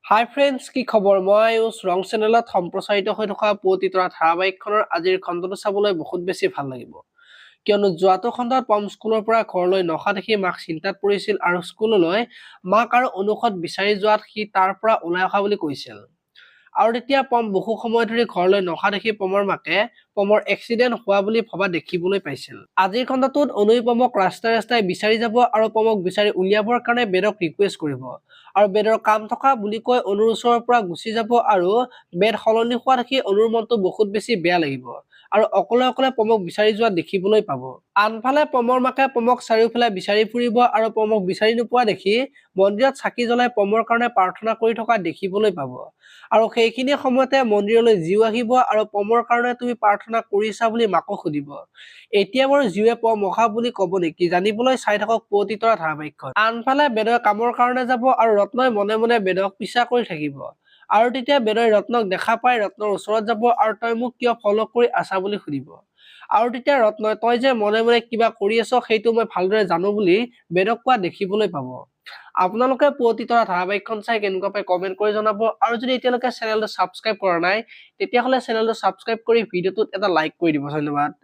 হাই friends, কি খবৰ? মই আয়ুষ ৰং চেনেলত সম্প্ৰচাৰিত হৈ থকা পুৱতি তৰা ধাৰাবাহিকখনৰ আজিৰ খণ্ডটো চাবলৈ বহুত বেছি ভাল লাগিব। কিয়নো যোৱাটো খণ্ডত পম স্কুলৰ পৰা ঘৰলৈ নহা দেখি মাক চিন্তাত পৰিছিল আৰু স্কুললৈ মাক আৰু অনুষত বিচাৰি যোৱাত সি তাৰ পৰা ওলাই অহা বুলি কৈছিল। আৰু তেতিয়া পম বহু সময় ধৰি ঘৰলৈ নহা দেখি পমৰ মাকে পমৰ এক্সিডেণ্ট হোৱা বুলি ভবা দেখিবলৈ পাইছিল। আজিৰ খণ্ডটোত অনুই পমক ৰাস্তাই ৰাস্তাই বিচাৰি যাব আৰু পমক বিচাৰি উলিয়াবৰ কাৰণে বেদক ৰিকুৱেষ্ট কৰিব আৰু বেদৰ কাম থকা বুলি কৈ অনুৰ ওচৰৰ পৰা গুচি যাব আৰু বেদ সলনি হোৱা দেখি অনুৰ মনটো বহুত বেছি বেয়া লাগিব আৰু অকলে অকলে পমক বিচাৰি যোৱা দেখিবলৈ পাব। আনফালে পমৰ মাকে পমক চাৰিওফালে বিচাৰি ফুৰিব আৰু পমক বিচাৰি নোপোৱা দেখি মন্দিৰত চাকি জ্বলাই পমৰ কাৰণে প্ৰাৰ্থনা কৰি থকা দেখিবলৈ পাব আৰু সেইখিনি সময়তে মন্দিৰলৈ জিউ আহিব আৰু পমৰ কাৰণে তুমি প্ৰাৰ্থনা কৰিছা বুলি মাকক সুধিব। এতিয়া বাৰু জিউৱে পম অহা বুলি কব নেকি? জানিবলৈ চাই থাকক পুৱতি তৰা ধাৰাবাহিকখন। আনফালে বেদই কামৰ কাৰণে যাব আৰু ৰত্নই মনে মনে বেদক পিছা কৰি থাকিব আৰু তেতিয়া বেদই ৰত্নক দেখা পাই ৰত্নৰ ওচৰত যাব আৰু তই মোক কিয় ফল' কৰি আছা বুলি সুধিব আৰু তেতিয়া ৰত্নই তই যে মনে মনে কিবা কৰি আছ সেইটো মই ভালদৰে জানো বুলি বেদক কোৱা দেখিবলৈ পাব। আপোনালোকে পুৱতি তৰা ধাৰাবাহিকখন চাই কেনেকুৱা পাই কমেন্ট কৰি জনাব আৰু যদি এতিয়ালৈকে চেনেলটো ছাবস্ক্ৰাইব কৰা নাই তেতিয়াহ'লে চেনেলটো ছাবস্ক্ৰাইব কৰি ভিডিঅ'টোত এটা লাইক কৰি দিব। ধন্যবাদ।